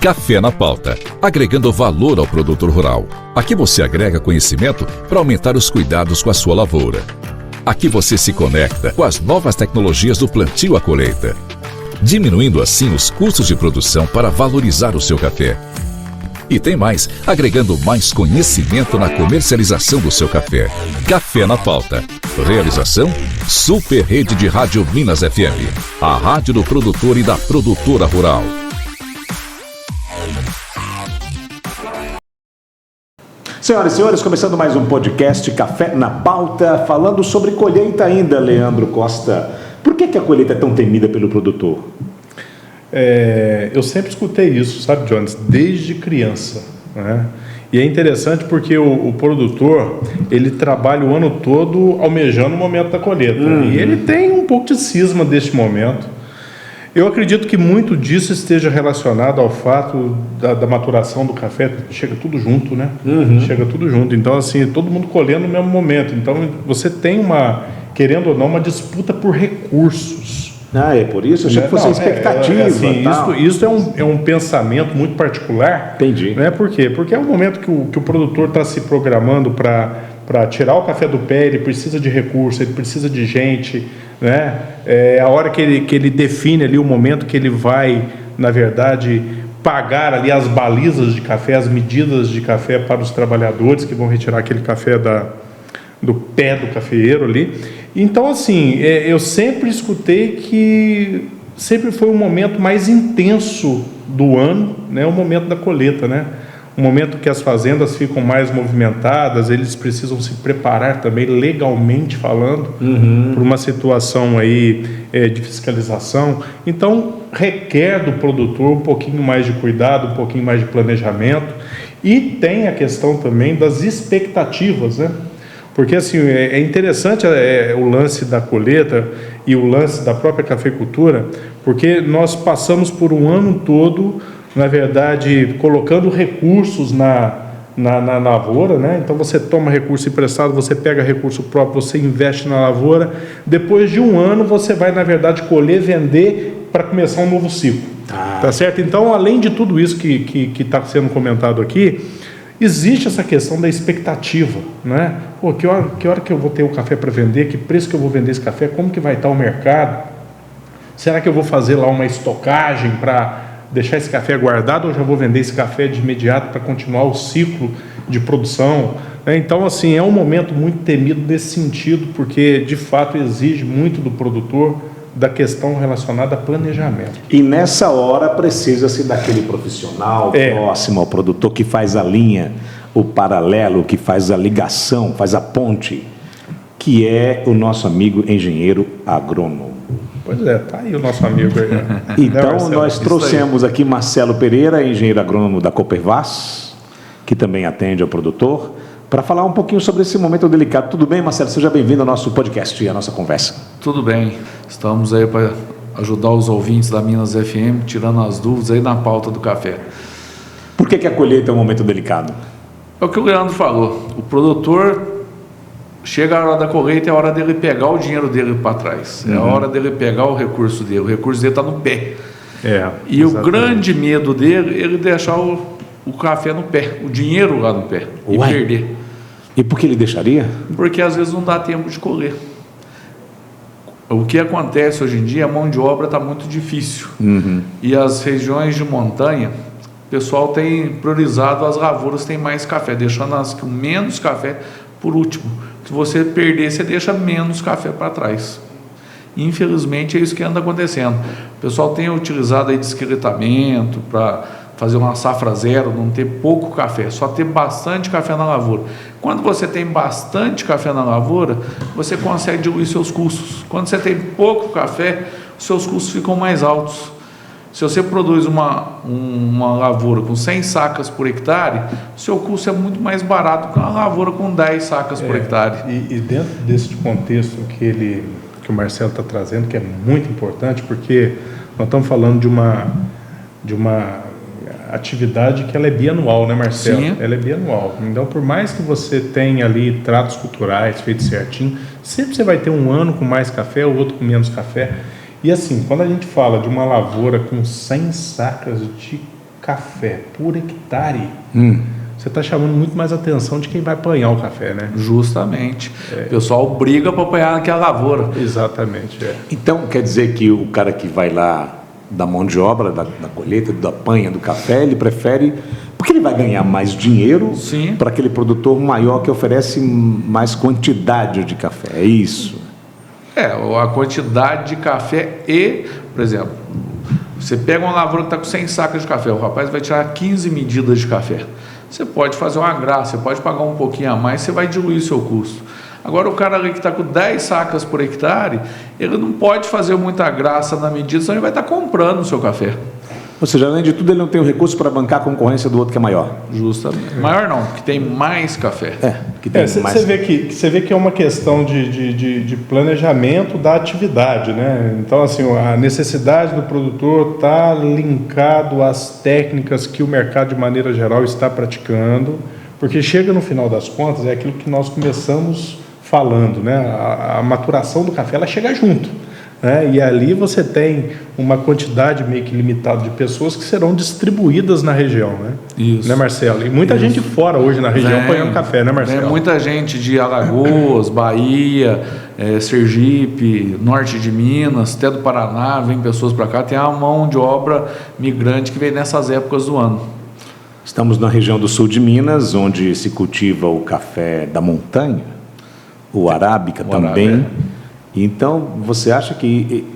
Café na Pauta, agregando valor ao produtor rural. Aqui você agrega conhecimento para aumentar os cuidados com a sua lavoura. Aqui você se conecta com as novas tecnologias do plantio à colheita, diminuindo assim os custos de produção para valorizar o seu café. E tem mais, agregando mais conhecimento na comercialização do seu café. Café na Pauta. Realização: Super Rede de Rádio Minas FM, a rádio do produtor e da produtora rural. Senhoras e senhores, começando mais um podcast Café na Pauta, falando sobre colheita ainda, Leandro Costa. Por que a colheita é tão temida pelo produtor? Eu sempre escutei isso, sabe, Jones, desde criança, né? E é interessante porque o produtor, ele trabalha o ano todo almejando o momento da colheita. E ele tem um pouco de cisma deste momento. Eu acredito que muito disso esteja relacionado ao fato da maturação do café. Chega tudo junto, né? Chega tudo junto. Então, assim, todo mundo colhendo no mesmo momento. Então, você tem querendo ou não, uma disputa por recursos. É por isso? Eu achei que fosse expectativa. Isso é um pensamento muito particular. Entendi. Né? Por quê? Porque é o momento que o produtor está se programando para tirar o café do pé, ele precisa de recurso, ele precisa de gente, né? É a hora que ele define ali o momento que ele vai, na verdade, pagar ali as balizas de café, as medidas de café para os trabalhadores que vão retirar aquele café do pé do cafeeiro ali. Então, assim, eu sempre escutei que sempre foi o momento mais intenso do ano, né? O momento da colheita, né? O momento que as fazendas ficam mais movimentadas, eles precisam se preparar também, legalmente falando, para uma situação aí de fiscalização. Então, requer do produtor um pouquinho mais de cuidado, um pouquinho mais de planejamento. E tem a questão também das expectativas, né? Porque assim, é interessante o lance da colheita e o lance da própria cafeicultura, porque nós passamos por um ano todo, na verdade, colocando recursos na lavoura, né? Então você toma recurso emprestado, você pega recurso próprio, você investe na lavoura. Depois de um ano você vai, na verdade, colher, vender para começar um novo ciclo. Tá certo? Então, além de tudo isso que está sendo comentado aqui, existe essa questão da expectativa, né? Pô, que hora que eu vou ter o café para vender? Que preço que eu vou vender esse café? Como que vai estar o mercado? Será que eu vou fazer lá uma estocagem para deixar esse café guardado ou já vou vender esse café de imediato para continuar o ciclo de produção? Então, assim, é um momento muito temido nesse sentido, porque de fato exige muito do produtor, da questão relacionada a planejamento. E nessa hora precisa-se daquele profissional próximo ao produtor que faz a linha, o paralelo, que faz a ligação, faz a ponte, que é o nosso amigo engenheiro agrônomo. Pois é, tá aí o nosso amigo aí. Então, nós trouxemos aqui Marcelo Pereira, engenheiro agrônomo da Copervas, que também atende ao produtor, para falar um pouquinho sobre esse momento delicado. Tudo bem, Marcelo? Seja bem-vindo ao nosso podcast e à nossa conversa. Tudo bem. Estamos aí para ajudar os ouvintes da Minas FM, tirando as dúvidas aí na pauta do café. Por que a colheita é um momento delicado? É o que o Leandro falou. O produtor chega a hora da colheita, é a hora dele pegar o dinheiro dele para trás. É a hora dele pegar o recurso dele. O recurso dele está no pé. E exatamente. O grande medo dele é ele deixar o café no pé, o dinheiro lá no pé, e perder. E por que ele deixaria? Porque às vezes não dá tempo de colher. O que acontece hoje em dia, a mão de obra está muito difícil. E as regiões de montanha, o pessoal tem priorizado as lavouras que têm mais café, deixando as com menos café por último. Se você perder, você deixa menos café para trás. Infelizmente é isso que anda acontecendo. O pessoal tem utilizado aí desquiletamento para fazer uma safra zero, não ter pouco café, só ter bastante café na lavoura. Quando você tem bastante café na lavoura, você consegue diluir seus custos. Quando você tem pouco café, seus custos ficam mais altos. Se você produz uma lavoura com 100 sacas por hectare, o seu custo é muito mais barato que uma lavoura com 10 sacas por hectare. E dentro desse contexto que o Marcelo está trazendo, que é muito importante, porque nós estamos falando de uma atividade que ela é bianual, né, Marcelo? Sim. Ela é bianual. Então, por mais que você tenha ali tratos culturais feitos certinho, sempre você vai ter um ano com mais café, o outro com menos café. E assim, quando a gente fala de uma lavoura com 100 sacas de café por hectare, você está chamando muito mais atenção de quem vai apanhar o café, né? Justamente. O pessoal briga para apanhar naquela lavoura. Exatamente. Então, quer dizer que o cara que vai lá da mão de obra, da colheita, da apanha do café, ele prefere... Porque ele vai ganhar mais dinheiro para aquele produtor maior que oferece mais quantidade de café. É isso? A quantidade de café e, por exemplo, você pega uma lavoura que está com 100 sacas de café, o rapaz vai tirar 15 medidas de café. Você pode fazer uma graça, você pode pagar um pouquinho a mais, você vai diluir o seu custo. Agora, o cara ali que está com 10 sacas por hectare, ele não pode fazer muita graça na medida, senão ele vai estar comprando o seu café. Ou seja, além de tudo, ele não tem o recurso para bancar a concorrência do outro que é maior. Justamente. Maior não, que tem mais café. Que tem mais. Você vê que é uma questão de planejamento da atividade, né? Então, assim, a necessidade do produtor está linkado às técnicas que o mercado, de maneira geral, está praticando, porque chega no final das contas, é aquilo que nós começamos falando, né? A maturação do café, ela chega junto. E ali você tem uma quantidade meio que limitada de pessoas que serão distribuídas na região, né? Isso. Né, Marcelo? E muita gente fora hoje na região apanhando café, né, Marcelo? Tem muita gente de Alagoas, Bahia, Sergipe, norte de Minas, até do Paraná, vem pessoas para cá. Tem a mão de obra migrante que vem nessas épocas do ano. Estamos na região do sul de Minas, onde se cultiva o café da montanha, o arábica também. Então, você acha que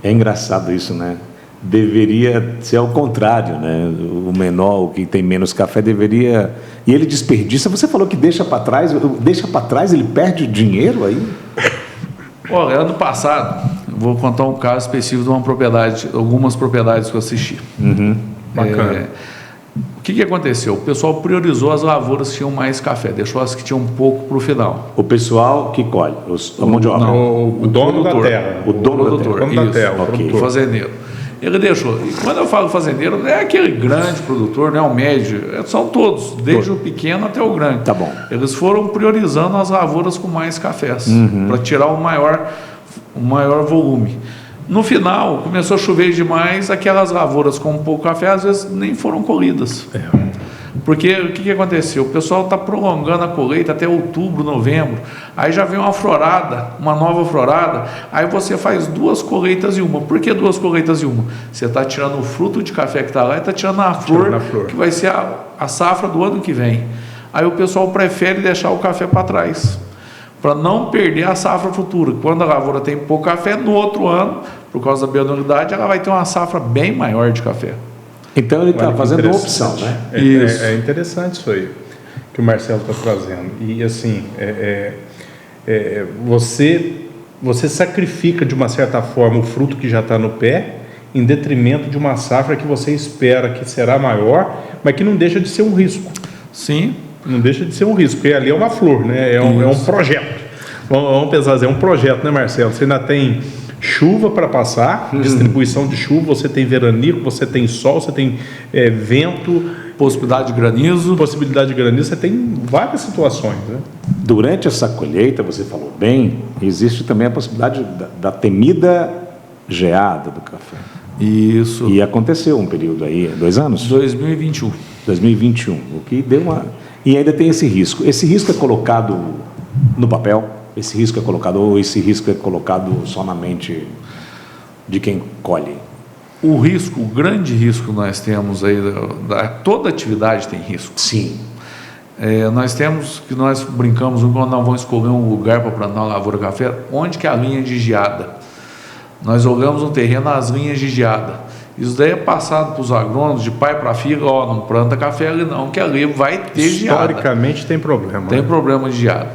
é engraçado isso, né? Deveria ser ao contrário, né? O menor, o que tem menos café, deveria... E ele desperdiça. Você falou que deixa para trás, ele perde dinheiro aí? Olha, ano passado, vou contar um caso específico de uma propriedade, algumas propriedades que eu assisti. Bacana. O que aconteceu? O pessoal priorizou as lavouras que tinham mais café, deixou as que tinham um pouco para o final. O pessoal que colhe, a mão de obra. O dono da terra. O dono da terra. O fazendeiro. Ele deixou. E quando eu falo fazendeiro, não é aquele grande produtor, não é o médio, são todos, desde o pequeno até o grande. Tá bom. Eles foram priorizando as lavouras com mais cafés, para tirar o maior volume. No final, começou a chover demais, aquelas lavouras com pouco café, às vezes nem foram colhidas. Porque o que aconteceu? O pessoal está prolongando a colheita até outubro, novembro, aí já vem uma nova florada, aí você faz 2 colheitas em uma. Por que 2 colheitas em uma? Você está tirando o fruto de café que está lá e está tirando a flor, que vai ser a safra do ano que vem. Aí o pessoal prefere deixar o café para trás, para não perder a safra futura. Quando a lavoura tem pouco café, no outro ano, por causa da bianualidade, ela vai ter uma safra bem maior de café. Então ele está fazendo uma opção, né? É interessante isso aí que o Marcelo está trazendo. E assim, você sacrifica de uma certa forma o fruto que já está no pé, em detrimento de uma safra que você espera que será maior, mas que não deixa de ser um risco. Sim. Não deixa de ser um risco, porque ali é uma flor, né? É um projeto. Vamos pensar assim, é um projeto, né, Marcelo? Você ainda tem chuva para passar, distribuição de chuva, você tem veranico, você tem sol, você tem vento, possibilidade de granizo, você tem várias situações, né? Durante essa colheita, você falou bem, existe também a possibilidade da temida geada do café. Isso. E aconteceu um período aí, 2 anos? 2021. 2021, o que deu uma... E ainda tem esse risco. Esse risco é colocado no papel? Esse risco é colocado só na mente de quem colhe? O grande risco que nós temos aí, toda atividade tem risco. Sim. Nós brincamos quando nós vamos escolher um lugar para plantar uma lavoura de café, onde que é a linha de geada. Nós olhamos um terreno nas linhas de geada. Isso daí é passado para os agrônomos, de pai para filho, não planta café ali não, que ali vai ter geada. Historicamente tem problema. Tem problema de geada.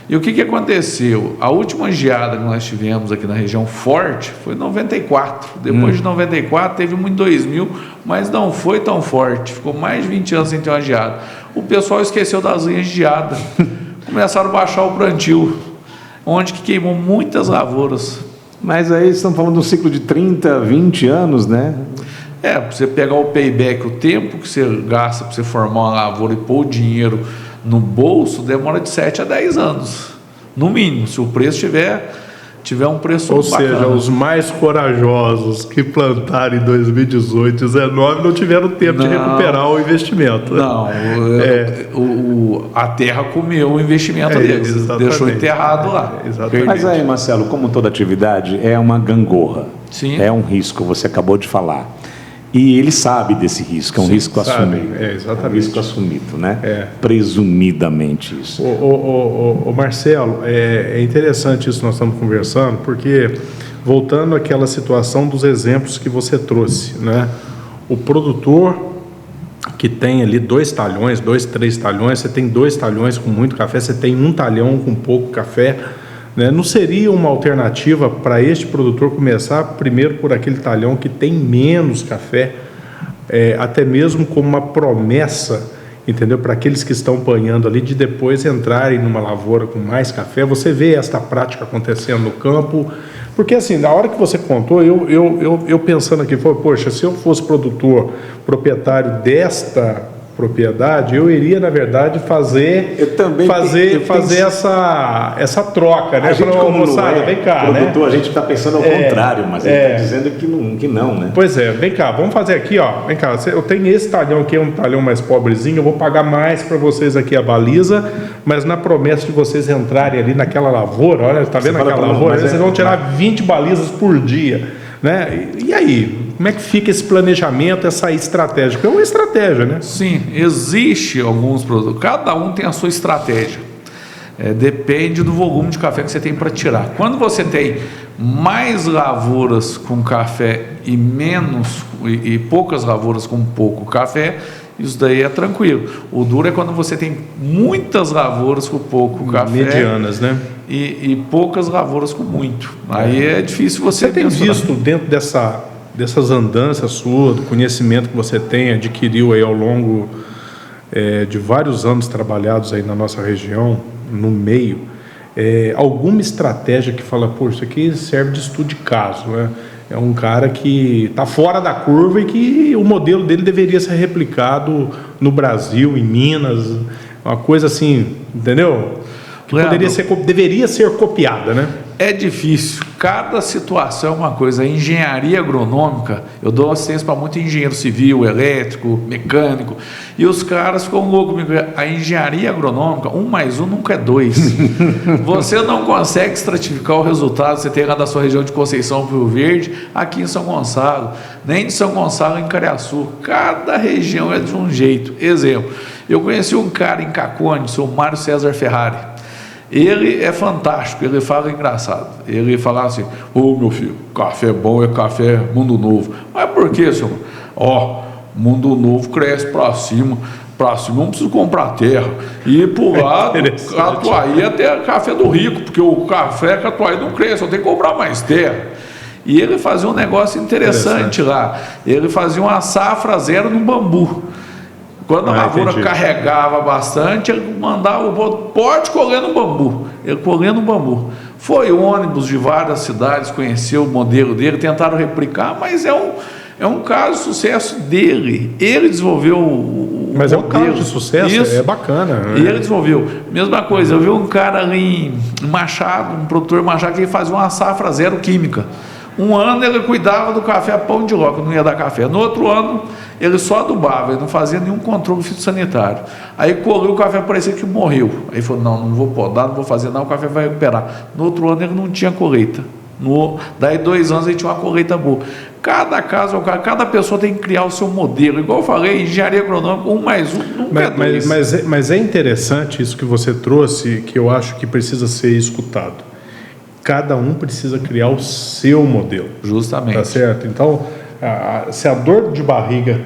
E o que aconteceu? A última geada que nós tivemos aqui na região forte foi em 94. Depois de 94 teve uma em 2000, mas não foi tão forte. Ficou mais de 20 anos sem ter uma geada. O pessoal esqueceu das linhas de geada. Começaram a baixar o plantio, onde que queimou muitas lavouras. Mas aí estão falando de um ciclo de 30, 20 anos, né? Para você pegar o payback, o tempo que você gasta para você formar uma lavoura e pôr o dinheiro no bolso, demora de 7 a 10 anos, no mínimo, se o preço estiver tiver um preço Ou bacana. seja, os mais corajosos que plantaram em 2018 e 2019 não tiveram tempo de recuperar o investimento. Não, a terra comeu o investimento deles, exatamente. deixou enterrado lá. Exatamente. Mas aí, Marcelo, como toda atividade, é uma gangorra. Sim. É um risco, você acabou de falar. E ele sabe desse risco, é um risco assumido. Exatamente. É um risco assumido, né? É. Presumidamente isso. Ô Marcelo, é interessante isso que nós estamos conversando, porque voltando àquela situação dos exemplos que você trouxe, né? O produtor que tem ali 2 talhões, 2, 3 talhões, você tem 2 talhões com muito café, você tem 1 talhão com pouco café, né? Não seria uma alternativa para este produtor começar primeiro por aquele talhão que tem menos café, até mesmo como uma promessa, entendeu? Para aqueles que estão apanhando ali, de depois entrarem numa lavoura com mais café. Você vê esta prática acontecendo no campo, porque assim, na hora que você contou, eu pensando aqui, poxa, se eu fosse produtor, proprietário desta propriedade, eu iria, na verdade, fazer essa troca, né? A gente, como moçada, vem cá, produtor, né? a gente está pensando ao contrário, mas ele está dizendo que não, né? Pois é, vem cá, vamos fazer aqui, ó. Vem cá, eu tenho esse talhão aqui, é um talhão mais pobrezinho, eu vou pagar mais para vocês aqui a baliza, mas na promessa de vocês entrarem ali naquela lavoura, olha, tá vendo aquela lavoura? Vocês vão tirar 20 balizas por dia, né? E aí? Como é que fica esse planejamento, essa estratégia? Porque é uma estratégia, né? Sim, existe alguns produtos, cada um tem a sua estratégia. Depende do volume de café que você tem para tirar. Quando você tem mais lavouras com café e poucas lavouras com pouco café, isso daí é tranquilo. O duro é quando você tem muitas lavouras com pouco café. Medianas, né? E poucas lavouras com muito. Aí é difícil você tem visto dentro dessas andanças suas, do conhecimento que você tem, adquiriu aí ao longo de vários anos trabalhados aí na nossa região, no meio, alguma estratégia que fala, pô, isso aqui serve de estudo de caso, né? É um cara que está fora da curva e que o modelo dele deveria ser replicado no Brasil, em Minas, uma coisa assim, entendeu? Que deveria ser copiada, né? É difícil, cada situação é uma coisa. A engenharia agronômica, eu dou assistência para muito engenheiro civil, elétrico, mecânico, e os caras ficam loucos. A engenharia agronômica, 1 mais 1 nunca é 2. Você não consegue estratificar o resultado que você tem lá da sua região de Conceição para o Rio Verde, aqui em São Gonçalo, nem de São Gonçalo em Cariaçu. Cada região é de um jeito. Exemplo, eu conheci um cara em Caconde, o seu Mário César Ferrari. Ele é fantástico, ele fala engraçado. Ele fala assim: meu filho, café bom é café Mundo Novo. Mas por que, senhor? Mundo Novo cresce para cima, não preciso comprar terra. E por lá, Catuaí até café do rico, porque o café Catuaí não cresce, eu tenho que comprar mais terra. E ele fazia um negócio interessante lá. Ele fazia uma safra zero no bambu. Quando a lavoura carregava bastante, ele mandava pode colher no bambu. Ele colhia no bambu. Foi ônibus de várias cidades, conheceu o modelo dele, tentaram replicar, mas é um caso de sucesso dele. Ele desenvolveu o Mas modelo. É um caso de sucesso, isso. É bacana. Né? E ele desenvolveu. Mesma coisa, eu vi um cara ali em Machado, um produtor Machado, que ele fazia uma safra zero química. Um ano ele cuidava do café a pão de ló, que não ia dar café. No outro ano, ele só adubava, ele não fazia nenhum controle fitossanitário. Aí colheu o café, parecia que morreu. Aí falou, não vou podar, não vou fazer nada, o café vai recuperar. No outro ano ele não tinha colheita. Daí 2 anos ele tinha uma colheita boa. Cada caso, cada pessoa tem que criar o seu modelo. Igual eu falei, engenharia agronômica, 1 mais 1 nunca é 2. Mas é interessante isso que você trouxe, que eu acho que precisa ser escutado. Cada um precisa criar o seu modelo. Justamente. Tá certo? Então, se a dor de barriga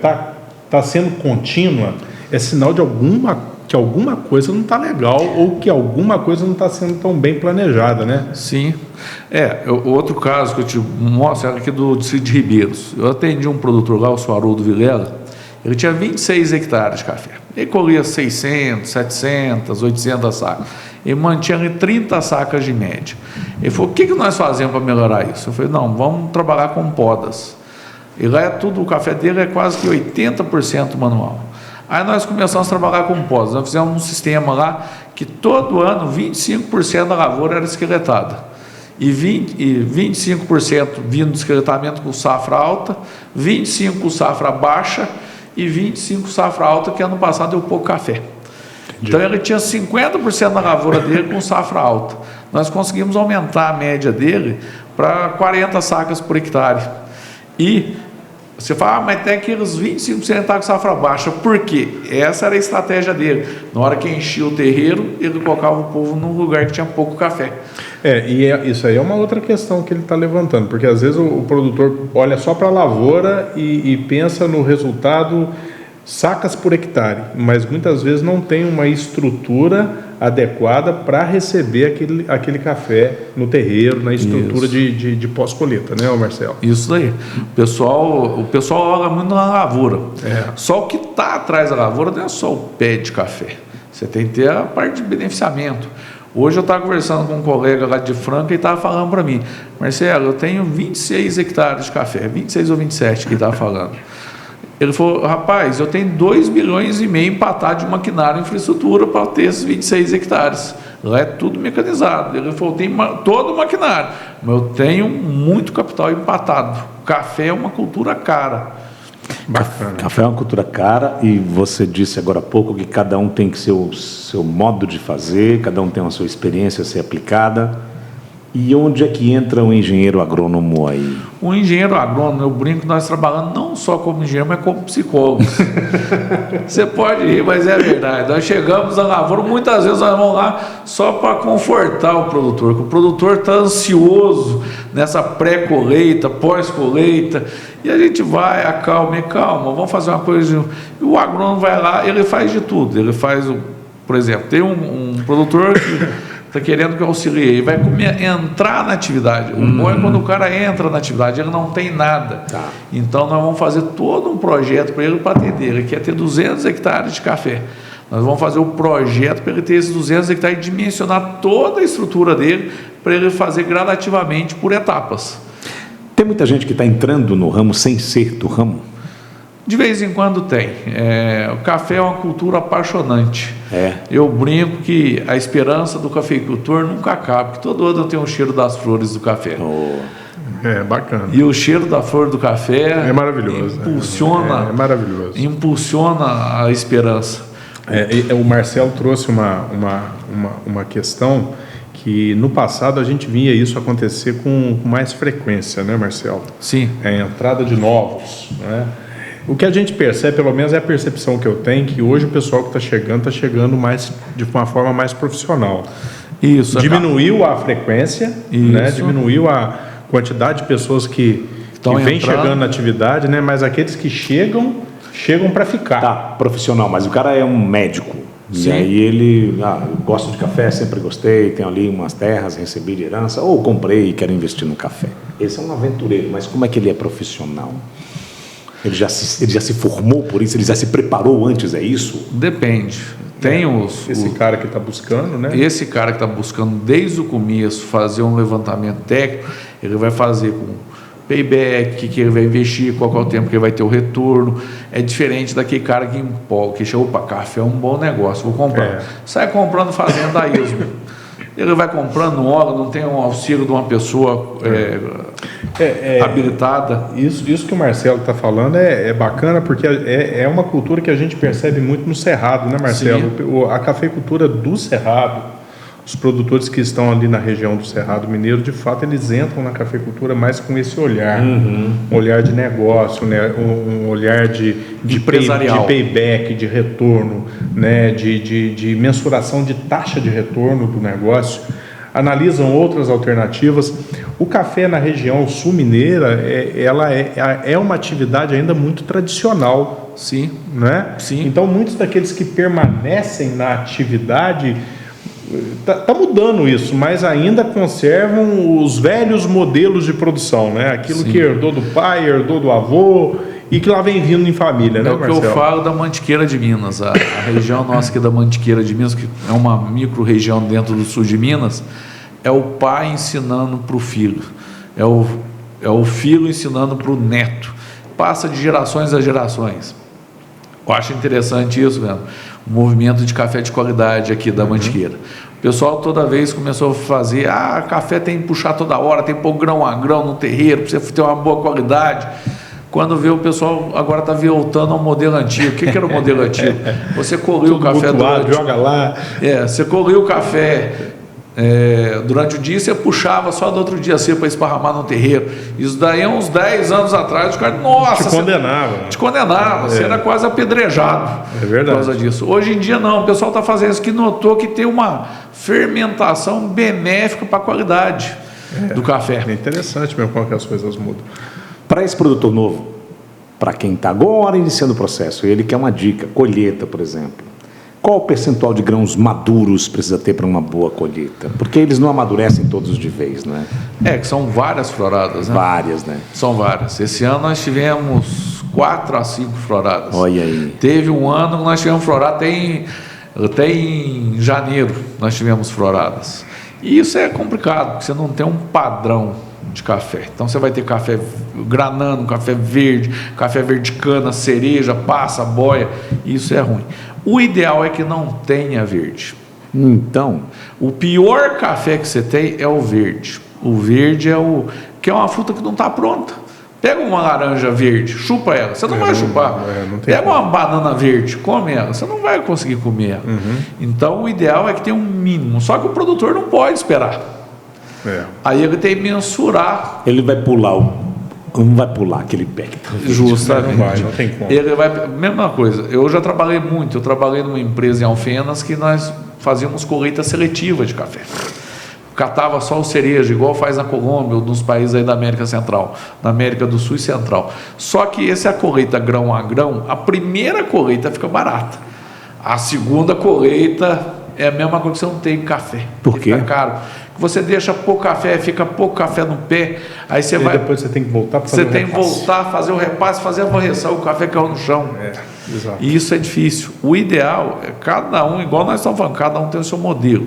tá sendo contínua, é sinal que alguma coisa não está legal ou que alguma coisa não está sendo tão bem planejada, né? Sim. Outro caso que eu te mostro é aqui do Distrito de Ribeiros. Eu atendi um produtor lá, o seu Haroldo Vilela. Ele tinha 26 hectares de café. Ele colhia 600, 700, 800 sacas. Ele mantinha ali 30 sacas de média. Ele falou, o que nós fazemos para melhorar isso? Eu falei, não, vamos trabalhar com podas. E lá o café dele é quase que 80% manual. Aí nós começamos a trabalhar com podas. Nós fizemos um sistema lá que todo ano 25% da lavoura era esqueletada. e 25% vindo do descretamento com safra alta, 25% com safra baixa e 25% com safra alta, que ano passado deu pouco café. Então ele tinha 50% da lavoura dele com safra alta. Nós conseguimos aumentar a média dele para 40 sacas por hectare. E você fala, mas tem aqueles 25% com safra baixa. Por quê? Essa era a estratégia dele. Na hora que enchia o terreiro, ele colocava o povo num lugar que tinha pouco café. Isso aí é uma outra questão que ele está levantando, porque às vezes o produtor olha só para a lavoura e pensa no resultado sacas por hectare, mas muitas vezes não tem uma estrutura adequada para receber aquele café no terreiro, na estrutura de pós-colheita, né, Marcelo? Isso daí. O pessoal olha muito na lavoura. Só o que está atrás da lavoura não é só o pé de café. Você tem que ter a parte de beneficiamento. Hoje eu estava conversando com um colega lá de Franca e estava falando para mim, Marcelo, eu tenho 26 hectares de café, 26 ou 27 que ele estava falando. Ele falou, rapaz, eu tenho 2,5 milhões empatado de maquinário e infraestrutura para ter esses 26 hectares. Lá é tudo mecanizado. Ele falou, tem todo o maquinário, mas eu tenho muito capital empatado. Café é uma cultura cara. Bacana. Café é uma cultura cara e você disse agora há pouco que cada um tem que ser o seu modo de fazer, cada um tem a sua experiência a ser aplicada. E onde é que entra o engenheiro agrônomo aí? O engenheiro agrônomo, eu brinco, nós trabalhamos não só como engenheiro, mas como psicólogos. Você pode rir, mas é verdade. Nós chegamos na lavoura, muitas vezes nós vamos lá só para confortar o produtor, porque o produtor está ansioso nessa pré-colheita, pós-colheita, e a gente vai, acalma, vamos fazer uma coisa. E o agrônomo vai lá, ele faz de tudo. Ele faz, por exemplo, tem um produtor que está querendo que eu auxilie, ele vai entrar na atividade. O bom é quando o cara entra na atividade, ele não tem nada. Então nós vamos fazer todo um projeto para ele para atender. Ele quer ter 200 hectares de café. Nós vamos fazer o projeto para ele ter esses 200 hectares e dimensionar toda a estrutura dele para ele fazer gradativamente por etapas. Tem muita gente que está entrando no ramo sem ser do ramo? De vez em quando tem. O café é uma cultura apaixonante. Eu brinco que a esperança do cafeicultor nunca acaba, que todo ano tem o cheiro das flores do café. Bacana. E o cheiro da flor do café é maravilhoso. Impulsiona, é maravilhoso. Impulsiona a esperança. O Marcelo trouxe uma questão que no passado a gente via isso acontecer com mais frequência, né, Marcelo? Sim. A entrada de novos, né? O que a gente percebe, pelo menos é a percepção que eu tenho, que hoje o pessoal que está chegando mais de uma forma mais profissional. Isso. Diminuiu a frequência, né? Diminuiu a quantidade de pessoas que vêm chegando na atividade, né? Mas aqueles que chegam para ficar. Tá, profissional, mas o cara é um médico. Sim. E aí ele, eu gosto de café, sempre gostei, tenho ali umas terras, recebi de herança, ou comprei e quero investir no café. Esse é um aventureiro, mas como é que ele é profissional? Ele já se formou por isso? Ele já se preparou antes, é isso? Depende. Tem esse cara que está buscando, né? Esse cara que está buscando desde o começo fazer um levantamento técnico, ele vai fazer com payback, que ele vai investir, qual é o tempo que ele vai ter o retorno. É diferente daquele cara que empolga, que chega, café é um bom negócio, vou comprar. Sai comprando fazenda a esmo. Ele vai comprando óleo, não tem um auxílio de uma pessoa habilitada. Isso que o Marcelo está falando é bacana, porque é uma cultura que a gente percebe muito no Cerrado, né, Marcelo? A cafeicultura do Cerrado, os produtores que estão ali na região do Cerrado Mineiro, de fato, eles entram na cafeicultura mais com esse olhar, um olhar de negócio, né? Um olhar de payback, de retorno, né? de mensuração de taxa de retorno do negócio, analisam outras alternativas. O café na região sul-mineira, ela é uma atividade ainda muito tradicional. Sim. Né? Sim. Então, muitos daqueles que permanecem na atividade... Está mudando isso, mas ainda conservam os velhos modelos de produção, né? Aquilo que herdou do pai, herdou do avô e que lá vem vindo em família, né, Marcelo? É o que eu falo da Mantiqueira de Minas. A região nossa aqui da Mantiqueira de Minas, que é uma micro-região dentro do sul de Minas, é o pai ensinando para o filho, é o filho ensinando para o neto. Passa de gerações a gerações. Eu acho interessante isso, mesmo. O movimento de café de qualidade aqui da Mantiqueira. pessoal toda vez começou a fazer, café tem que puxar toda hora, tem que pôr grão a grão no terreiro, para você ter uma boa qualidade. Quando vê o pessoal agora está voltando ao modelo antigo. O que era o modelo antigo? Você colhia o café joga lá. Você colhia o café durante o dia, você puxava só do outro dia cedo para esparramar no terreiro. Isso daí uns 10 anos atrás, os caras, nossa, te condenava, você era quase apedrejado. É verdade. Por causa disso. Hoje em dia não, o pessoal está fazendo isso, que notou que tem uma fermentação benéfica para a qualidade do café. É interessante mesmo como que as coisas mudam. Para esse produtor novo, para quem está agora iniciando o processo, ele quer uma dica, colheita, por exemplo. Qual o percentual de grãos maduros precisa ter para uma boa colheita? Porque eles não amadurecem todos de vez, né? Que são várias floradas, né? Várias, né? São várias. Esse ano nós tivemos 4 a 5 floradas. Olha aí. Teve um ano que nós tivemos florada, até em janeiro nós tivemos floradas. E isso é complicado, porque você não tem um padrão de café. Então você vai ter café granano, café verde cana, cereja, passa, boia. Isso é ruim. O ideal é que não tenha verde. Então, o pior café que você tem é o verde. O verde que é uma fruta que não está pronta. Pega uma laranja verde, chupa ela, você não vai chupar. Pega uma banana verde, come ela, você não vai conseguir comer ela. Então o ideal é que tenha um mínimo. Só que o produtor não pode esperar. Aí ele tem que mensurar. Ele vai pular não vai pular aquele pé que está verde. Justamente. Não tem como. Ele vai, mesma coisa. Eu já trabalhei muito. Eu trabalhei numa empresa em Alfenas que nós fazíamos colheita seletiva de café. Catava só o cereja, igual faz na Colômbia ou nos países aí da América Central, na América do Sul e Central. Só que essa é a colheita grão a grão. A primeira colheita fica barata. A segunda colheita é a mesma coisa que você não tem café. Por quê? Fica caro. Você deixa pouco café, fica pouco café no pé, aí você vai. Depois você tem que voltar para fazer Você tem que voltar, fazer o repasse, fazer a varreção, o café caiu no chão. Exato. E isso é difícil. O ideal é cada um, igual nós estamos falando, cada um tem o seu modelo.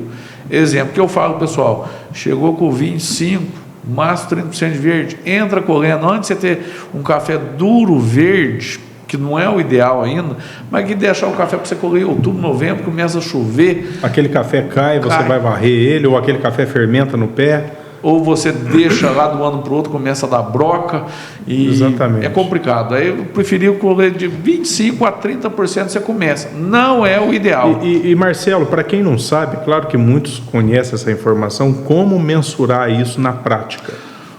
Exemplo que eu falo, pessoal, chegou com 25, máximo 30% de verde, entra colhendo. Antes de você ter um café duro verde, que não é o ideal ainda, mas que deixar o café para você colher em outubro, novembro, começa a chover. Aquele café cai, você vai varrer ele, ou aquele café fermenta no pé. Ou você deixa lá do ano para o outro, começa a dar broca. E exatamente. É complicado. Aí eu preferi colher de 25% a 30% você começa. Não é o ideal. E Marcelo, para quem não sabe, claro que muitos conhecem essa informação, como mensurar isso na prática?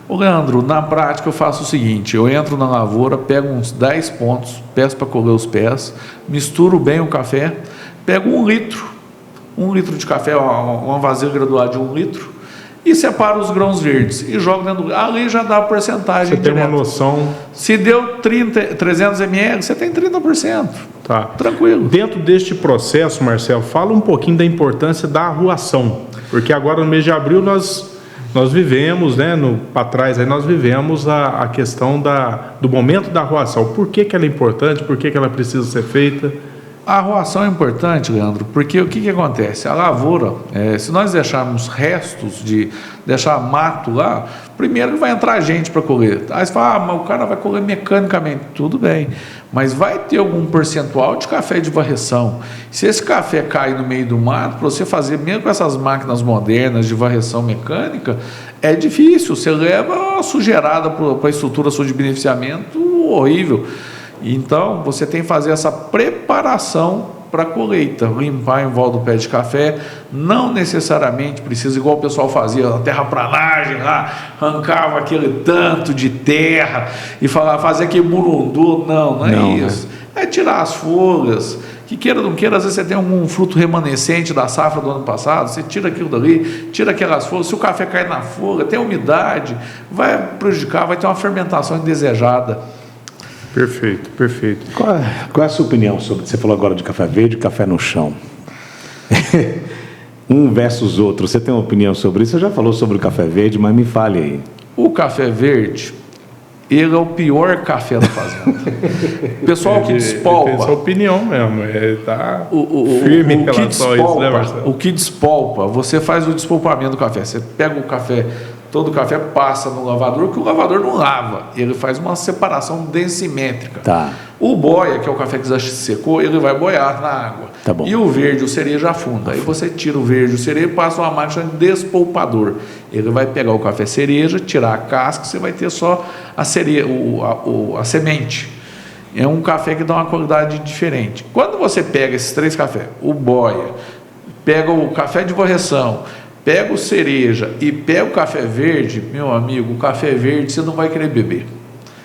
Ô Leandro, na prática eu faço o seguinte, eu entro na lavoura, pego uns 10 pontos, peço para colher os pés, misturo bem o café, pego 1 litro de café, uma vasilha graduada de 1 litro, e separo os grãos verdes e jogo dentro do... Ali já dá a porcentagem. Você tem uma noção... Se deu 300 ml, você tem 30%. Tá. Tranquilo. Dentro deste processo, Marcelo, fala um pouquinho da importância da arruação, porque agora no mês de abril nós vivemos, né, para trás, aí nós vivemos a questão do momento da arruação. Por que ela é importante? Por que ela precisa ser feita? A arruação é importante, Leandro, porque o que acontece? A lavoura, se nós deixarmos restos deixar mato lá, primeiro vai entrar gente para colher. Aí você fala, mas o cara vai colher mecanicamente. Tudo bem, mas vai ter algum percentual de café de varreção. Se esse café cai no meio do mato, para você fazer, mesmo com essas máquinas modernas de varreção mecânica, é difícil. Você leva uma sujeirada para a estrutura sua de beneficiamento horrível. Então, você tem que fazer essa preparação para a colheita, limpar em volta do pé de café, não necessariamente precisa, igual o pessoal fazia, a terraplanagem lá, arrancava aquele tanto de terra e fazer aquele burundu, não é isso. É tirar as folhas, que queira ou não queira, às vezes você tem algum fruto remanescente da safra do ano passado, você tira aquilo dali, tira aquelas folhas, se o café cai na folha, tem umidade, vai prejudicar, vai ter uma fermentação indesejada. Perfeito, perfeito. Qual é a sua opinião sobre... Você falou agora de café verde e café no chão. Um versus outro. Você tem uma opinião sobre isso? Você já falou sobre o café verde, mas me fale aí. O café verde, ele é o pior café da fazenda. Pessoal que despolpa... Ele tem essa opinião mesmo. Tá firme em relação a isso, né, Marcelo? O que despolpa, você faz o despolpamento do café. Você pega o café... Todo o café passa no lavador, que o lavador não lava. Ele faz uma separação densimétrica. Tá. O boia, que é o café que já secou, ele vai boiar na água. Tá bom. E o verde, o cereja afunda. Aí você tira o verde, o cereja e passa uma máquina de despolpador. Ele vai pegar o café cereja, tirar a casca, você vai ter só a semente. É um café que dá uma qualidade diferente. Quando você pega esses 3 cafés, o boia, pega o café de varreção, pega o cereja e pega o café verde, meu amigo, o café verde você não vai querer beber.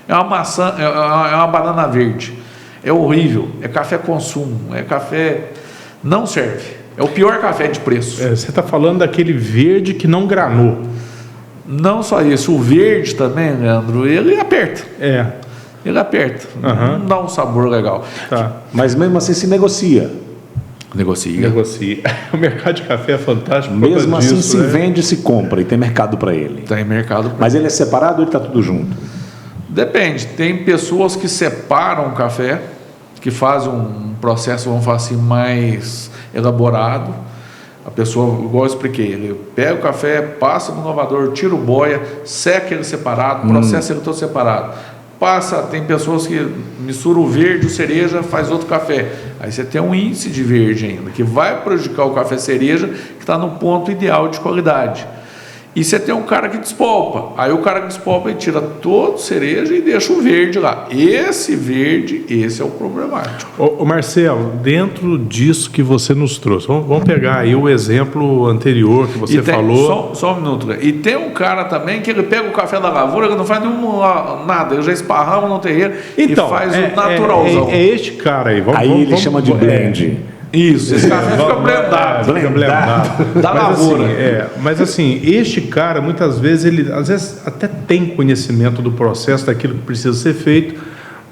É uma maçã, é uma banana verde. É horrível, é café consumo, é café... Não serve. É o pior café de preço. Você está falando daquele verde que não granou. Não só isso, o verde também, Leandro, ele aperta. Ele aperta, não dá um sabor legal. Tá. Mas mesmo assim se negocia. Negocia. O mercado de café é fantástico. Mesmo assim disso, se vende, se compra e tem mercado para ele. Tem mercado. Mas ele é separado ou ele está tudo junto? Depende. Tem pessoas que separam o café, que fazem um processo, vamos falar assim, mais elaborado. A pessoa, igual eu expliquei, ele pega o café, passa no lavador, tira o boia, seca ele separado, processa ele todo separado. Tem pessoas que misturam o verde, o cereja, faz outro café. Aí você tem um índice de verde ainda, que vai prejudicar o café cereja, que está no ponto ideal de qualidade. E você tem um cara que despolpa. Aí o cara que despolpa, ele tira todo o cereja e deixa o verde lá. Esse verde, esse é o problemático. Ô Marcelo, dentro disso que você nos trouxe, vamos pegar aí o exemplo anterior que você falou. Só um minuto. E tem um cara também que ele pega o café da lavoura, ele não faz nada, ele já esparrama no terreiro e faz o naturalzão. É este cara aí. Ele chama de blend. Isso, esse café fica blendado. Da lavoura. Mas assim, este cara, muitas vezes, ele às vezes até tem conhecimento do processo, daquilo que precisa ser feito,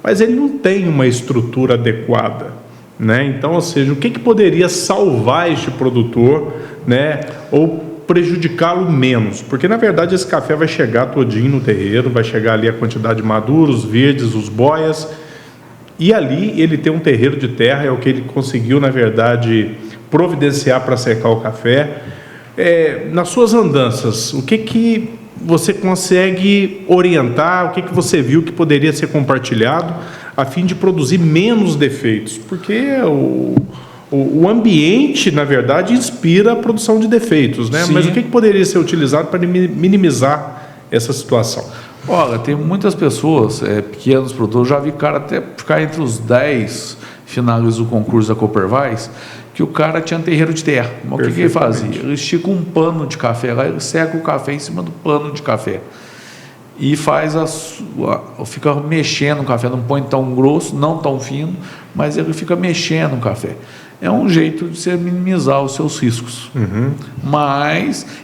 mas ele não tem uma estrutura adequada, né? Então, ou seja, o que poderia salvar este produtor, né? Ou prejudicá-lo menos? Porque, na verdade, esse café vai chegar todinho no terreiro, vai chegar ali a quantidade de maduros, verdes, os boias. E ali ele tem um terreiro de terra, é o que ele conseguiu, na verdade, providenciar para secar o café. Nas suas andanças, o que você consegue orientar, o que você viu que poderia ser compartilhado a fim de produzir menos defeitos? Porque o ambiente, na verdade, inspira a produção de defeitos, né? Mas o que poderia ser utilizado para minimizar essa situação? Olha, tem muitas pessoas, pequenos produtores, já vi cara até ficar entre os 10 finalistas do concurso da Coopervais, que o cara tinha terreiro de terra. Mas o que ele fazia? Ele estica um pano de café lá, ele seca o café em cima do pano de café. E fica mexendo o café, não põe tão grosso, não tão fino, mas ele fica mexendo o café. É um jeito de você minimizar os seus riscos.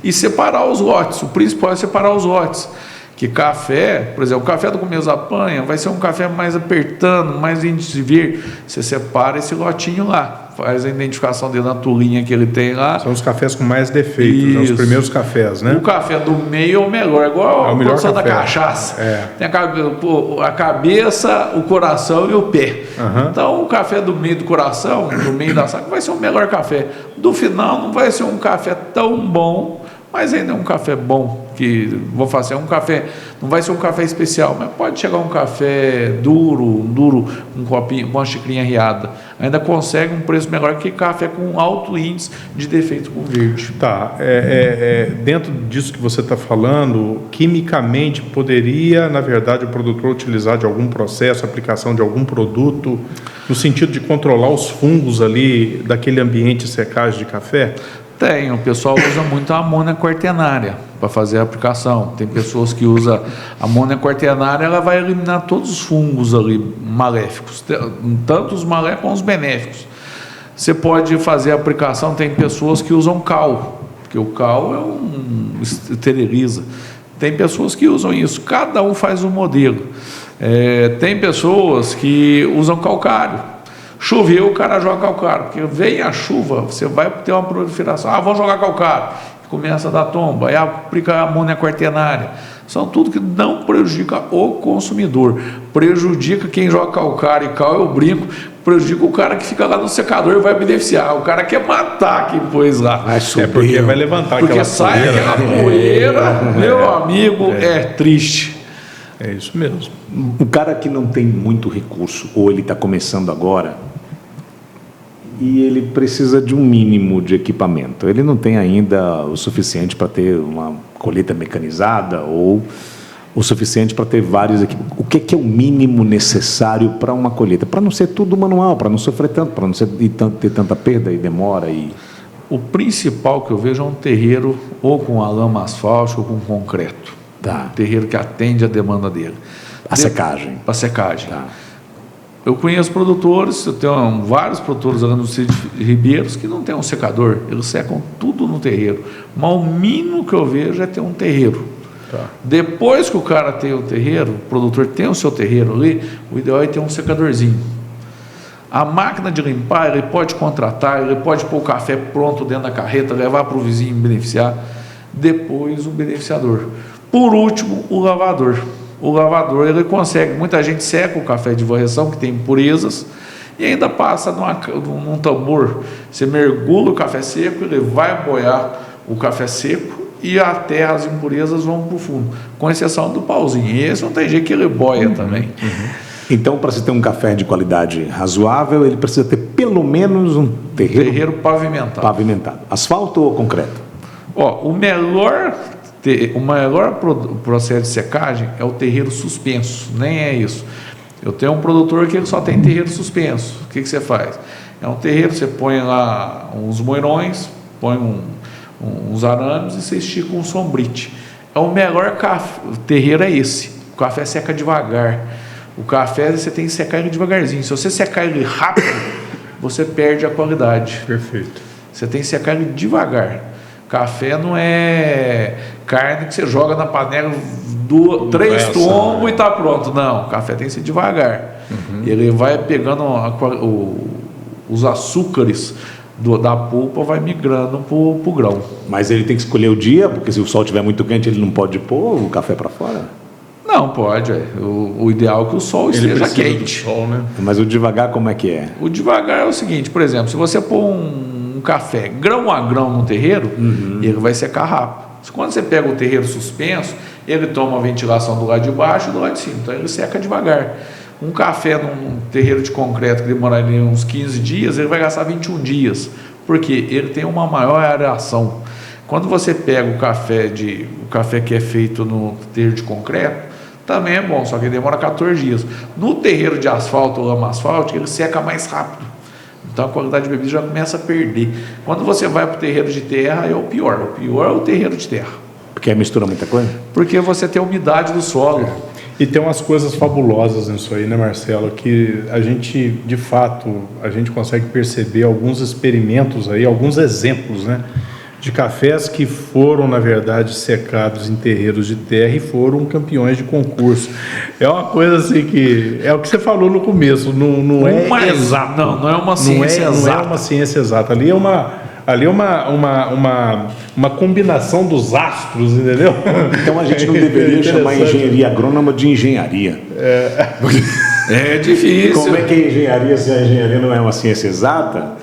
E separar os lotes, o principal é separar os lotes. Que café, por exemplo, o café do começo da panha vai ser um café mais apertando, mais índice de verde. Você separa esse lotinho lá, faz a identificação dele na tulinha que ele tem lá. São os cafés com mais defeitos, né? Os primeiros cafés, né? O café do meio é o melhor, igual a produção da cachaça. Tem a cabeça, o coração e o pé. Então, o café do meio do coração, do meio da saca, vai ser o melhor café. Do final, não vai ser um café tão bom, mas ainda é um café bom, que vou fazer um café, não vai ser um café especial, mas pode chegar um café duro, um copinho, uma xicrinha riada, ainda consegue um preço melhor que café com alto índice de defeito com verde. Tá, dentro disso que você está falando, quimicamente poderia, na verdade, o produtor utilizar de algum processo, aplicação de algum produto, no sentido de controlar os fungos ali daquele ambiente de secagem de café? Tem, o pessoal usa muito a amônia quaternária para fazer a aplicação. Tem pessoas que usam a amônia quaternária, ela vai eliminar todos os fungos ali maléficos, tanto os maléficos como os benéficos. Você pode fazer a aplicação, tem pessoas que usam cal, porque o cal esteriliza. Tem pessoas que usam isso, cada um faz um modelo. Tem pessoas que usam calcário. Choveu, o cara joga calcário, porque vem a chuva, você vai ter uma proliferação. Vamos jogar calcário, começa a dar tomba, aí aplica a amônia quaternária. São tudo que não prejudica o consumidor, prejudica quem joga calcário e cal, eu brinco, prejudica o cara que fica lá no secador e vai beneficiar. O cara quer matar quem pôs lá. Porque vai levantar aquela poeira. Porque sai aquela poeira, meu amigo, é triste. É isso mesmo. O cara que não tem muito recurso, ou ele está começando agora, e ele precisa de um mínimo de equipamento. Ele não tem ainda o suficiente para ter uma colheita mecanizada ou o suficiente para ter vários equipamentos. O que é o mínimo necessário para uma colheita? Para não ser tudo manual, para não sofrer tanto, para não ter tanta perda e demora. O principal que eu vejo é um terreiro ou com a lama asfáltica ou com concreto. Tá. Um terreiro que atende a demanda dele. A secagem. Para secagem. Tá. Eu conheço produtores, eu tenho vários produtores lá no Cid Ribeiros que não tem um secador, eles secam tudo no terreiro. Mas o mínimo que eu vejo é ter um terreiro. Tá. Depois que o cara tem o terreiro, o produtor tem o seu terreiro ali, o ideal é ter um secadorzinho. A máquina de limpar, ele pode contratar, ele pode pôr o café pronto dentro da carreta, levar para o vizinho beneficiar. Depois o beneficiador. Por último, o lavador. O lavador, ele consegue, muita gente seca o café de varreção, que tem impurezas, e ainda passa num tambor. Você mergulha o café seco, ele vai boiar o café seco e até as impurezas vão para o fundo, com exceção do pauzinho. E esse não tem jeito que ele boia também. Então, para você ter um café de qualidade razoável, ele precisa ter pelo menos um terreiro pavimentado. Asfalto ou concreto? O maior processo de secagem é o terreiro suspenso, nem é isso. Eu tenho um produtor que ele só tem terreiro suspenso. O que você faz? É um terreiro, você põe lá uns moirões, põe uns arames e você estica um sombrite. O melhor terreiro é esse. O café seca devagar. O café você tem que secar ele devagarzinho. Se você secar ele rápido, você perde a qualidade. Perfeito. Você tem que secar ele devagar. Café não é carne que você joga na panela 3 tombos e está pronto. Não, o café tem que ser devagar. Ele vai pegando os açúcares da polpa, vai migrando para o grão. Mas ele tem que escolher o dia, porque se o sol estiver muito quente, ele não pode pôr o café para fora? Não, pode. O ideal é que o sol esteja quente. Sol, né? Mas o devagar como é que é? O devagar é o seguinte, por exemplo, se você pôr um café grão a grão no terreiro, ele vai secar rápido. Quando você pega o terreiro suspenso, ele toma a ventilação do lado de baixo e do lado de cima, então ele seca devagar. Um café num terreiro de concreto que demoraria uns 15 dias, ele vai gastar 21 dias, porque ele tem uma maior aeração. Quando você pega o café que é feito no terreiro de concreto, também é bom, só que ele demora 14 dias. No terreiro de asfalto ou lama asfáltica, ele seca mais rápido. Então a qualidade de bebida já começa a perder. Quando você vai para o terreiro de terra, é o pior. O pior é o terreiro de terra. Porque mistura muita coisa? Porque você tem a umidade do solo. E tem umas coisas fabulosas nisso aí, né, Marcelo? Que a gente, de fato, a gente consegue perceber alguns experimentos aí, alguns exemplos, né? De cafés que foram, na verdade, secados em terreiros de terra e foram campeões de concurso. É uma coisa assim que... É o que você falou no começo, não é exato. Não é uma ciência exata. Não é uma ciência exata. Ali é uma combinação dos astros, entendeu? Então a gente não deveria chamar a engenharia agrônoma de engenharia. É difícil. Como é que é engenharia se a engenharia não é uma ciência exata?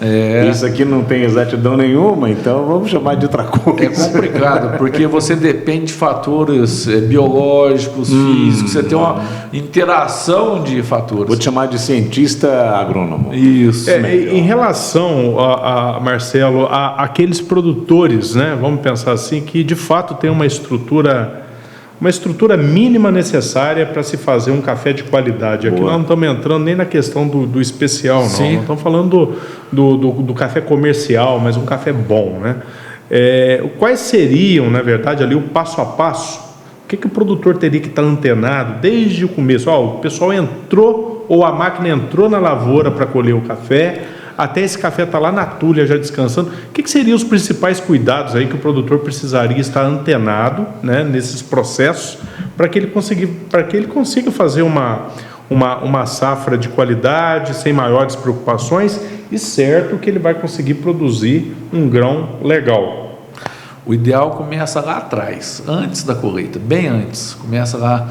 Isso aqui não tem exatidão nenhuma, então vamos chamar de outra coisa. É complicado, porque você depende de fatores biológicos, físicos, você tem uma interação de fatores. Vou te chamar de cientista agrônomo. Isso. Em relação, Marcelo, àqueles produtores, né, vamos pensar assim, que de fato tem uma estrutura mínima necessária para se fazer um café de qualidade. Aqui nós não estamos entrando nem na questão do especial, não. Sim. Nós estamos falando do café comercial, mas um café bom, né? Quais seriam, na verdade, ali o passo a passo? O que o produtor teria que estar antenado desde o começo? O pessoal entrou, ou a máquina entrou na lavoura para colher o café, até esse café está lá na tulha já descansando. O que seriam os principais cuidados aí que o produtor precisaria estar antenado, né, nesses processos para que ele consiga fazer uma safra de qualidade, sem maiores preocupações e certo que ele vai conseguir produzir um grão legal? O ideal começa lá atrás, antes da colheita, bem antes. Começa lá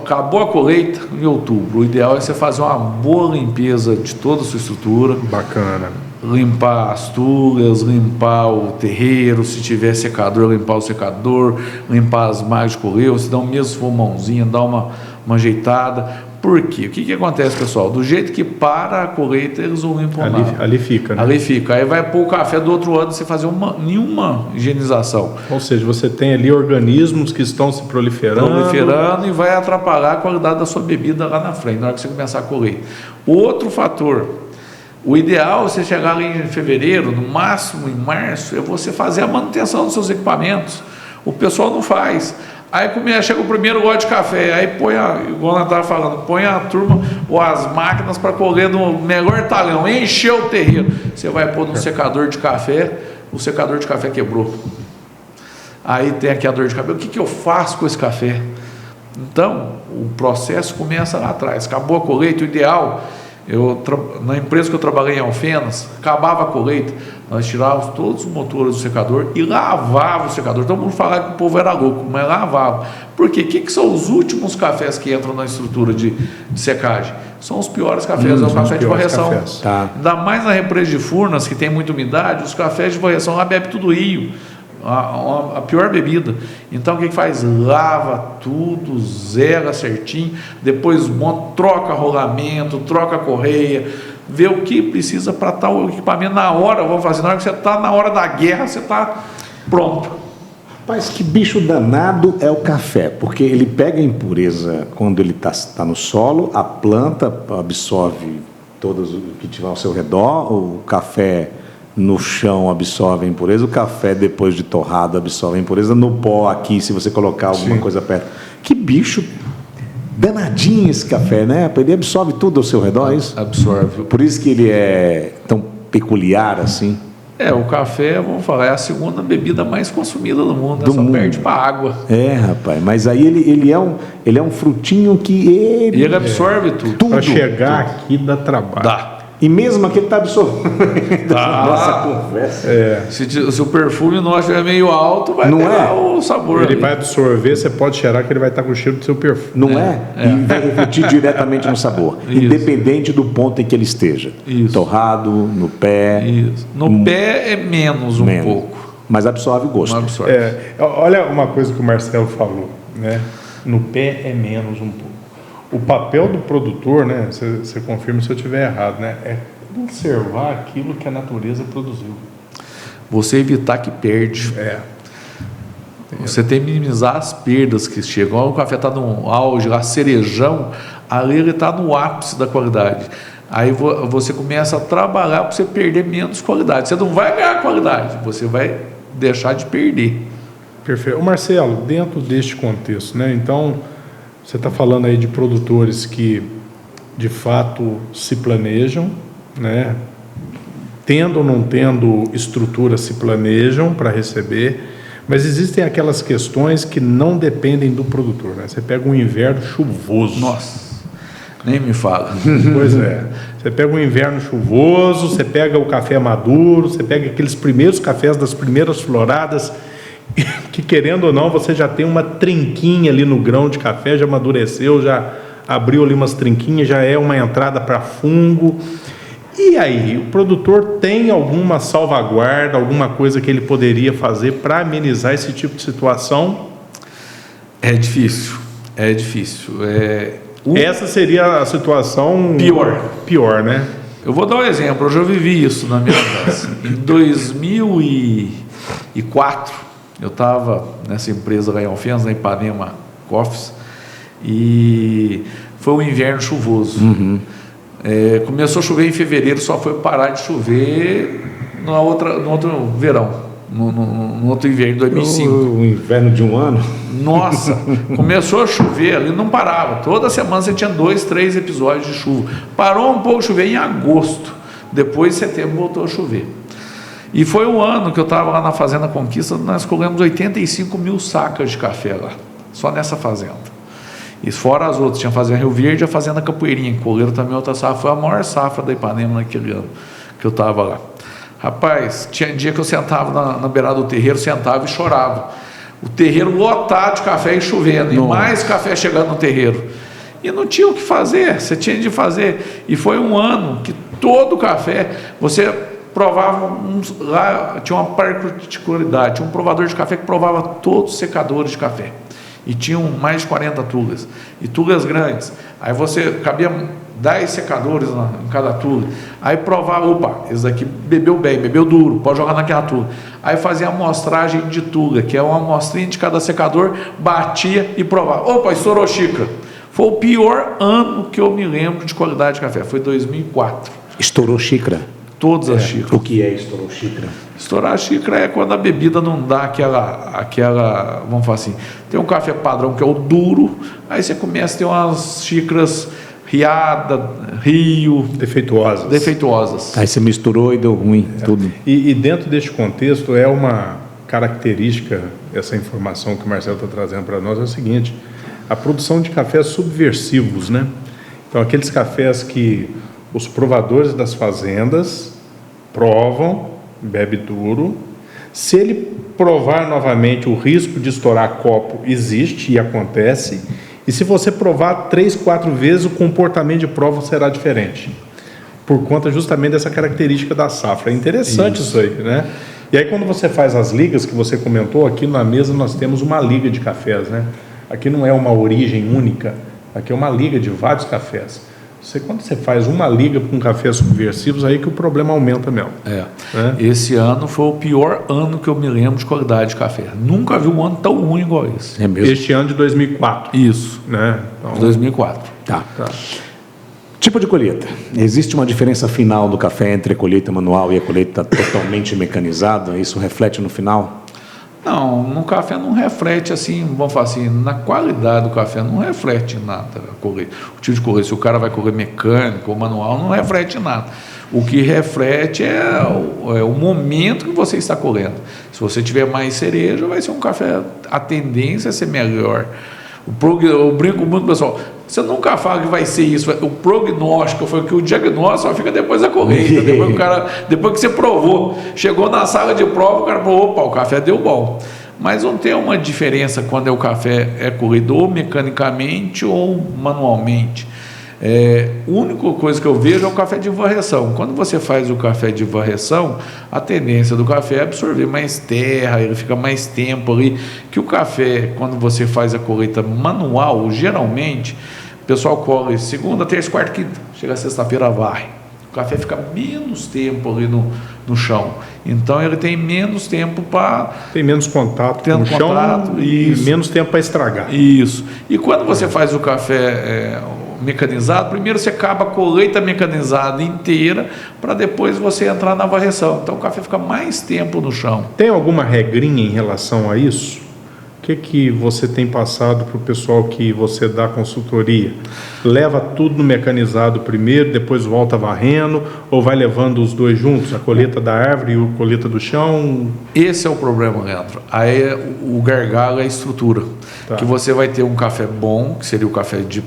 Acabou a colheita em outubro. O ideal é você fazer uma boa limpeza de toda a sua estrutura. Bacana. Limpar as tulhas, limpar o terreiro, se tiver secador, limpar o secador, limpar as malhas de colher, se dá mesmo se for mãozinha, dá uma ajeitada. Por quê? O que acontece, pessoal? Do jeito que para a colheita, eles não limpam nada. Ali fica, né? Ali fica. Aí vai pôr o café do outro ano sem fazer nenhuma higienização. Ou seja, você tem ali organismos que estão se proliferando. E vai atrapalhar a qualidade da sua bebida lá na frente, na hora que você começar a colher. Outro fator. O ideal é você chegar ali em fevereiro, no máximo em março, é você fazer a manutenção dos seus equipamentos. O pessoal não faz. Aí chega o primeiro lote de café, aí põe, igual nós estávamos falando, põe a turma ou as máquinas para colher no melhor talhão, encheu o terreiro. Você vai pôr no secador de café, o secador de café quebrou. Aí tem aqui a dor de cabeça, o que eu faço com esse café? Então, o processo começa lá atrás. Acabou a colheita, o ideal... na empresa que eu trabalhei em Alfenas, acabava a colheita, nós tirávamos todos os motores do secador e lavava o secador. Todo mundo falava que o povo era louco, mas lavava. Por quê? O que são os últimos cafés que entram na estrutura de secagem? São os piores cafés, é o café de varreção. Tá. Ainda mais na represa de Furnas, que tem muita umidade, os cafés de varreção lá bebe tudo rio. A pior bebida. Então o que faz? Lava tudo, zera certinho, depois monta, troca rolamento, troca correia, vê o que precisa para estar o equipamento na hora. Vamos fazer, na hora que você está na hora da guerra, você está pronto. Rapaz, que bicho danado é o café, porque ele pega a impureza quando ele está no solo, a planta absorve todos o que tiver ao seu redor, o café no chão absorve a impureza, o café depois de torrado absorve a impureza, no pó aqui, se você colocar alguma coisa perto. Que bicho danadinho esse café, né? Ele absorve tudo ao seu redor, é isso? Absorve. Por isso que ele é tão peculiar assim. O café, vamos falar, é a segunda bebida mais consumida do mundo, só perde para água. Rapaz, mas aí ele é um frutinho que ele absorve tudo. Para chegar aqui dá trabalho. Dá. E mesmo aqui ele está absorvendo nossa conversa. Se o perfume nosso é meio alto, vai pegar o sabor. Ele vai absorver, você pode cheirar que ele vai estar com o cheiro do seu perfume. Não é? E vai refletir diretamente no sabor, independente do ponto em que ele esteja. Isso. Torrado, no pé. Isso. No pé é menos pouco. Mas absorve o gosto. Absorve. Olha uma coisa que o Marcelo falou, né? No pé é menos um pouco. O papel do produtor, né? Você confirma se eu estiver errado, né? É conservar aquilo que a natureza produziu. Você evitar que perde. Você tem que minimizar as perdas que chegam. O café está no auge, lá cerejão, ali ele está no ápice da qualidade. Aí você começa a trabalhar para você perder menos qualidade. Você não vai ganhar qualidade, você vai deixar de perder. Perfeito. Ô Marcelo, dentro deste contexto, né? Então, você está falando aí de produtores que, de fato, se planejam, né? Tendo ou não tendo estrutura, se planejam para receber, mas existem aquelas questões que não dependem do produtor, né? Você pega um inverno chuvoso. Nossa, nem me fala. Pois é. Você pega um inverno chuvoso, você pega o café maduro, você pega aqueles primeiros cafés das primeiras floradas, que querendo ou não, você já tem uma trinquinha ali no grão de café, já amadureceu, já abriu ali umas trinquinhas, já é uma entrada para fungo. E aí, o produtor tem alguma salvaguarda, alguma coisa que ele poderia fazer para amenizar esse tipo de situação? É difícil, é difícil. Essa seria a situação pior, né? Eu vou dar um exemplo, eu já vivi isso na minha casa. Em 2004, eu estava nessa empresa lá em Alfenas, na Ipanema Coffees, e foi um inverno chuvoso. Começou a chover em fevereiro, só foi parar de chover no outro verão, no outro inverno, em 2005. O inverno de um ano? Nossa, começou a chover, ali não parava. Toda semana você tinha 2, 3 episódios de chuva. Parou um pouco de chover em agosto, depois de setembro voltou a chover. E foi um ano que eu estava lá na Fazenda Conquista, nós colhemos 85 mil sacas de café lá, só nessa fazenda. E fora as outras, tinha a Fazenda Rio Verde e a Fazenda Capoeirinha, que colheram também outra safra, foi a maior safra da Ipanema naquele ano que eu estava lá. Rapaz, tinha dia que eu sentava na beirada do terreiro, sentava e chorava, o terreiro lotado de café e chovendo, e mais café chegando no terreiro. E não tinha o que fazer, você tinha de fazer. E foi um ano que todo o café, você provava, lá tinha uma particularidade, tinha um provador de café que provava todos os secadores de café. E tinham mais de 40 tugas, e tugas grandes. Aí você cabia 10 secadores em cada tuga. Aí provava, opa, esse daqui bebeu bem, bebeu duro, pode jogar naquela tuga. Aí fazia a amostragem de tuga, que é uma amostrinha de cada secador, batia e provava. Opa, estourou xícara. Foi o pior ano que eu me lembro de qualidade de café, foi 2004. Estourou xícara? Todas as xícaras. O que é estourou xícara? Estourar a xícara é quando a bebida não dá aquela, vamos falar assim, tem um café padrão que é o duro, aí você começa a ter umas xícaras riada, rio... Defeituosas. Aí você misturou e deu ruim, tudo. E dentro deste contexto, é uma característica, essa informação que o Marcelo está trazendo para nós, é o seguinte: a produção de cafés subversivos, né? Então, aqueles cafés que os provadores das fazendas provam, bebe duro. Se ele provar novamente, o risco de estourar copo existe e acontece. E se você provar 3, 4 vezes, o comportamento de prova será diferente, por conta justamente dessa característica da safra. É interessante isso aí, né? E aí, quando você faz as ligas que você comentou, aqui na mesa nós temos uma liga de cafés, né? Aqui não é uma origem única, aqui é uma liga de vários cafés. Quando você faz uma liga com cafés subversivos, aí que o problema aumenta mesmo. Esse ano foi o pior ano que eu me lembro de qualidade de café. Nunca vi um ano tão ruim igual esse. É mesmo? Este ano de 2004. Isso. Né? Então, 2004. Tá. Tipo de colheita. Existe uma diferença final do café entre a colheita manual e a colheita totalmente mecanizada? Isso reflete no final? Não, no café não reflete assim, vamos falar assim, na qualidade do café não reflete nada a colheita. O tipo de colheita, se o cara vai colher mecânico ou manual, não reflete nada. O que reflete é o momento que você está colhendo. Se você tiver mais cereja, vai ser um café, a tendência é ser melhor. Eu brinco muito, pessoal, você nunca fala que vai ser isso, o prognóstico foi que o diagnóstico só fica depois da colheita, depois que você provou, chegou na sala de prova, o cara falou, opa, o café deu bom. Mas não tem uma diferença quando o café é colhido ou mecanicamente ou manualmente. A única coisa que eu vejo é o café de varreção. Quando você faz o café de varreção, a tendência do café é absorver mais terra, ele fica mais tempo ali. Que o café, quando você faz a colheita manual, geralmente, o pessoal colhe segunda, terça, quarta, quinta. Chega sexta-feira, varre. O café fica menos tempo ali no chão. Então, ele tem menos tempo para... Tem menos contato com o chão e menos tempo para estragar. Isso. E quando você faz o café... mecanizado, primeiro você acaba a colheita mecanizada inteira para depois você entrar na varreção. Então o café fica mais tempo no chão. Tem alguma regrinha em relação a isso? O que você tem passado para o pessoal que você dá consultoria? Leva tudo no mecanizado primeiro, depois volta varrendo, ou vai levando os dois juntos, a colheita da árvore e a colheita do chão? Esse é o problema, Leandro. Aí o gargalo é a estrutura. Tá. Que você vai ter um café bom, que seria o café de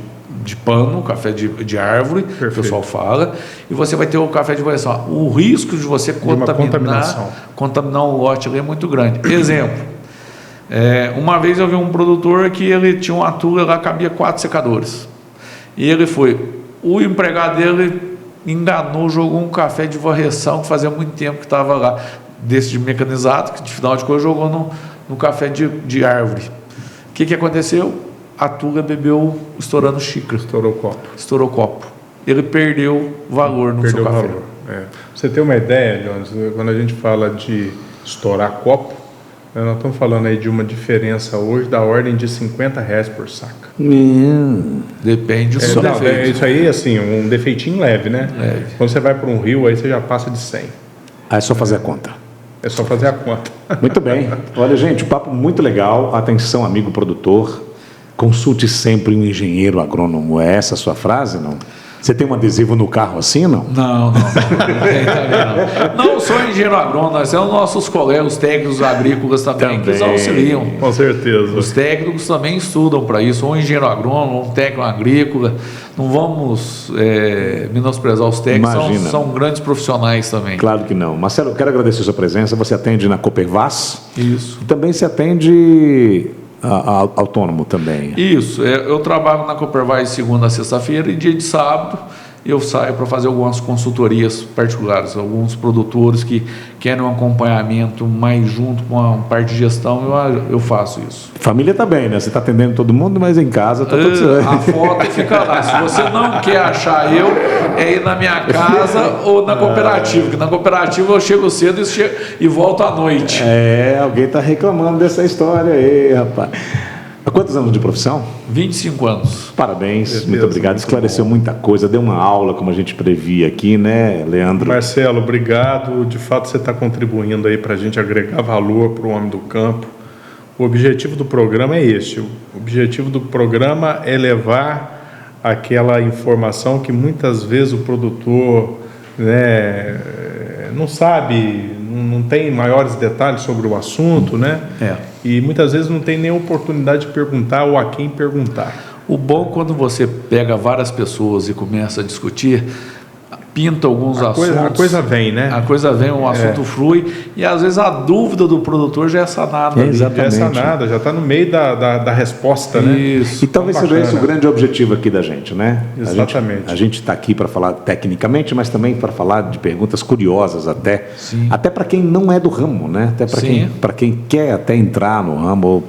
pano, café de árvore, que o pessoal fala, e você vai ter o café de varreção. O risco de você contaminar o lote ali é muito grande. Exemplo, uma vez eu vi um produtor que ele tinha uma tuga lá, cabia 4 secadores. E ele o empregado dele enganou, jogou um café de varreção que fazia muito tempo que estava lá, desse de mecanizado, que de final de contas jogou no café de árvore. O que aconteceu? A tuga bebeu estourando xícara. Estourou copo. Ele perdeu valor no seu café. Você tem uma ideia, Jones, quando a gente fala de estourar copo, nós estamos falando aí de uma diferença hoje da ordem de R$50 por saca. Depende do defeito. Isso aí, assim, um defeitinho leve, né? Leve. Quando você vai para um rio, aí você já passa de 100. Aí é só fazer a conta. É só fazer a conta. Muito bem. Olha, gente, o papo muito legal. Atenção, amigo produtor. Consulte sempre um engenheiro agrônomo. É essa a sua frase, não? Você tem um adesivo no carro assim, não? Não. Não sou engenheiro agrônomo, nós temos nossos colegas, os técnicos agrícolas também. Que nos auxiliam. Com certeza. Os técnicos também estudam para isso, um engenheiro agrônomo, um técnico agrícola. Não vamos menosprezar os técnicos, são grandes profissionais também. Claro que não. Marcelo, eu quero agradecer a sua presença. Você atende na Copervas? Isso. E também se atende autônomo também? Isso. Eu trabalho na Copervas de segunda a sexta-feira e dia de sábado eu saio para fazer algumas consultorias particulares, alguns produtores que querem um acompanhamento mais junto com a parte de gestão, eu faço isso. Família está bem, né? Você está atendendo todo mundo, mas em casa está tudo certo. A foto fica lá. Se você não quer achar é ir na minha casa ou na cooperativa, porque na cooperativa eu chego cedo e volto à noite. Alguém está reclamando dessa história aí, rapaz. Há quantos anos de profissão? 25 anos. Parabéns, muito obrigado. Esclareceu muita coisa, deu uma aula, como a gente previa aqui, né, Leandro? Marcelo, obrigado. De fato, você está contribuindo aí para a gente agregar valor para o homem do campo. O objetivo do programa é este. O objetivo do programa é levar aquela informação que muitas vezes o produtor, né, não sabe, não tem maiores detalhes sobre o assunto, né? E muitas vezes não tem nem oportunidade de perguntar ou a quem perguntar. O bom quando você pega várias pessoas e começa a discutir, pinta alguns assuntos. A coisa vem, né? A coisa vem, um assunto flui e às vezes a dúvida do produtor já é sanada. Exatamente. Já é sanada, já está no meio da resposta, né? Isso. E talvez seja esse o grande objetivo aqui da gente, né? Exatamente. A gente está aqui para falar tecnicamente, mas também para falar de perguntas curiosas até. Sim. Até para quem não é do ramo, né? Até para quem quer até entrar no ramo ou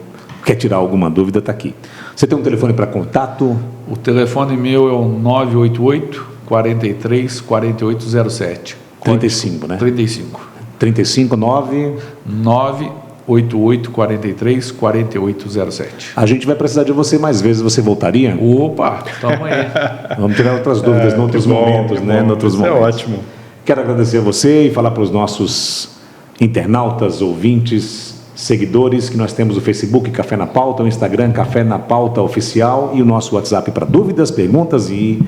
quer tirar alguma dúvida, está aqui. Você tem um telefone para contato? O telefone meu é o 988 43 4807. 35, né? 35 988 43 4807. A gente vai precisar de você mais vezes, você voltaria? Opa, tamo aí. Vamos tirar outras dúvidas em outros momentos, né? Isso é ótimo. Quero agradecer a você e falar para os nossos internautas, ouvintes, seguidores, que nós temos o Facebook Café na Pauta, o Instagram Café na Pauta Oficial e o nosso WhatsApp para dúvidas, perguntas e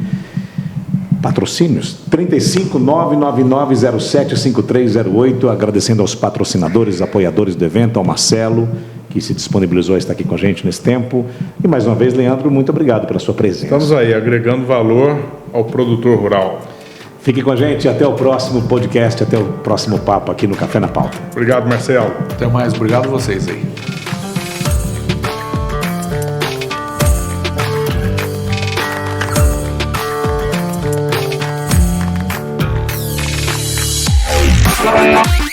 patrocínios, 35999075308, agradecendo aos patrocinadores, apoiadores do evento, ao Marcelo, que se disponibilizou a estar aqui com a gente nesse tempo. E mais uma vez, Leandro, muito obrigado pela sua presença. Estamos aí, agregando valor ao produtor rural. Fique com a gente, até o próximo podcast, até o próximo papo aqui no Café na Pauta. Obrigado, Marcelo. Até mais, obrigado a vocês aí. Bye.